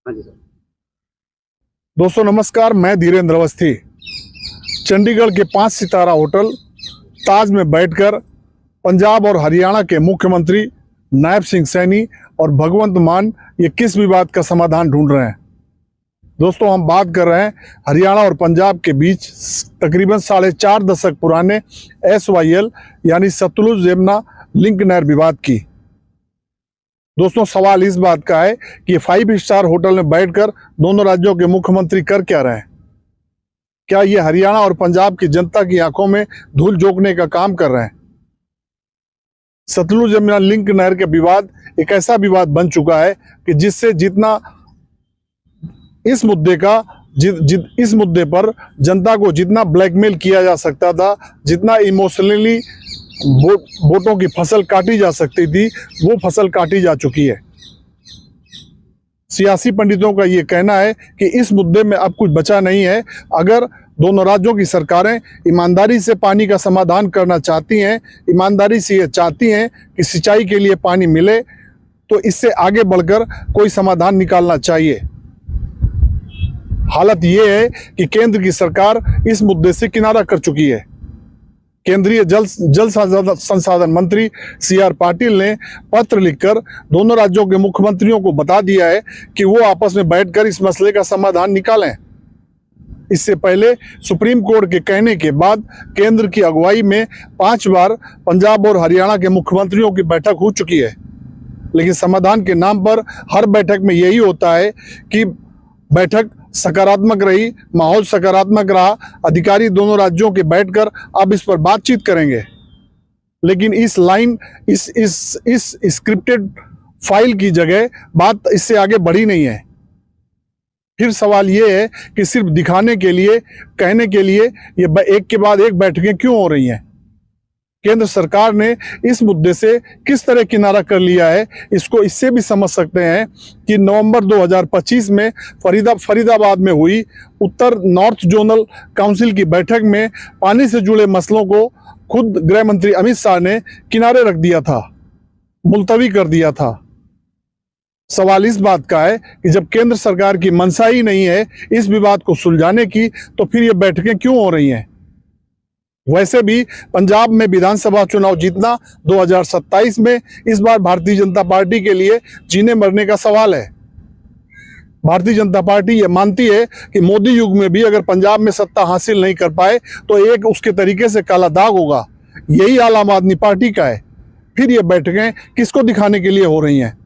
हाँ जी सर। दोस्तों नमस्कार, मैं धीरेन्द्र अवस्थी चंडीगढ़ के 5 सितारा होटल ताज में बैठकर पंजाब और हरियाणा के मुख्यमंत्री नायब सिंह सैनी और भगवंत मान ये किस विवाद का समाधान ढूंढ रहे हैं। दोस्तों हम बात कर रहे हैं हरियाणा और पंजाब के बीच तकरीबन 4.5 दशक पुराने SYL यानी सतलुज यमुना लिंक नहर विवाद की। दोस्तों सवाल इस बात का है कि 5 स्टार होटल में बैठकर दोनों राज्यों के मुख्यमंत्री कर क्या रहे हैं। क्या ये हरियाणा और पंजाब की जनता की आंखों में धूल झोंकने का काम कर रहे हैं। सतलुज यमुना लिंक नहर के विवाद एक ऐसा विवाद बन चुका है कि जिससे जितना इस मुद्दे पर जनता को जितना ब्लैकमेल किया जा सकता था, जितना इमोशनली वोटों की फसल काटी जा सकती थी, वो फसल काटी जा चुकी है। सियासी पंडितों का ये कहना है कि इस मुद्दे में अब कुछ बचा नहीं है। अगर दोनों राज्यों की सरकारें ईमानदारी से पानी का समाधान करना चाहती हैं, ईमानदारी से ये चाहती हैं कि सिंचाई के लिए पानी मिले, तो इससे आगे बढ़कर कोई समाधान निकालना चाहिए। हालत ये है कि केंद्र की सरकार इस मुद्दे से किनारा कर चुकी है। केंद्रीय जल संसाधन मंत्री CR पाटिल ने पत्र लिखकर दोनों राज्यों के मुख्यमंत्रियों को बता दिया है कि वो आपस में बैठकर इस मसले का समाधान निकालें। इससे पहले सुप्रीम कोर्ट के कहने के बाद केंद्र की अगुवाई में 5 बार पंजाब और हरियाणा के मुख्यमंत्रियों की बैठक हो चुकी है, लेकिन समाधान के नाम पर हर बैठक में यही होता है कि बैठक सकारात्मक रही, माहौल सकारात्मक रहा, अधिकारी दोनों राज्यों के बैठकर अब इस पर बातचीत करेंगे। लेकिन इस स्क्रिप्टेड फाइल की जगह बात इससे आगे बढ़ी नहीं है। फिर सवाल ये है कि सिर्फ दिखाने के लिए, कहने के लिए ये एक के बाद एक बैठकें क्यों हो रही हैं। केंद्र सरकार ने इस मुद्दे से किस तरह किनारा कर लिया है, इसको इससे भी समझ सकते हैं कि नवंबर 2025 में फरीदाबाद में हुई उत्तर नॉर्थ जोनल काउंसिल की बैठक में पानी से जुड़े मसलों को खुद गृह मंत्री अमित शाह ने किनारे रख दिया था, मुलतवी कर दिया था। सवाल इस बात का है कि जब केंद्र सरकार की मंशा ही नहीं है इस विवाद को सुलझाने की, तो फिर ये बैठकें क्यों हो रही हैं। वैसे भी पंजाब में विधानसभा चुनाव जीतना 2027 में इस बार भारतीय जनता पार्टी के लिए जीने मरने का सवाल है। भारतीय जनता पार्टी ये मानती है कि मोदी युग में भी अगर पंजाब में सत्ता हासिल नहीं कर पाए तो एक उसके तरीके से काला दाग होगा। यही आम आदमी पार्टी का है। फिर ये बैठकें किसको दिखाने के लिए हो रही हैं।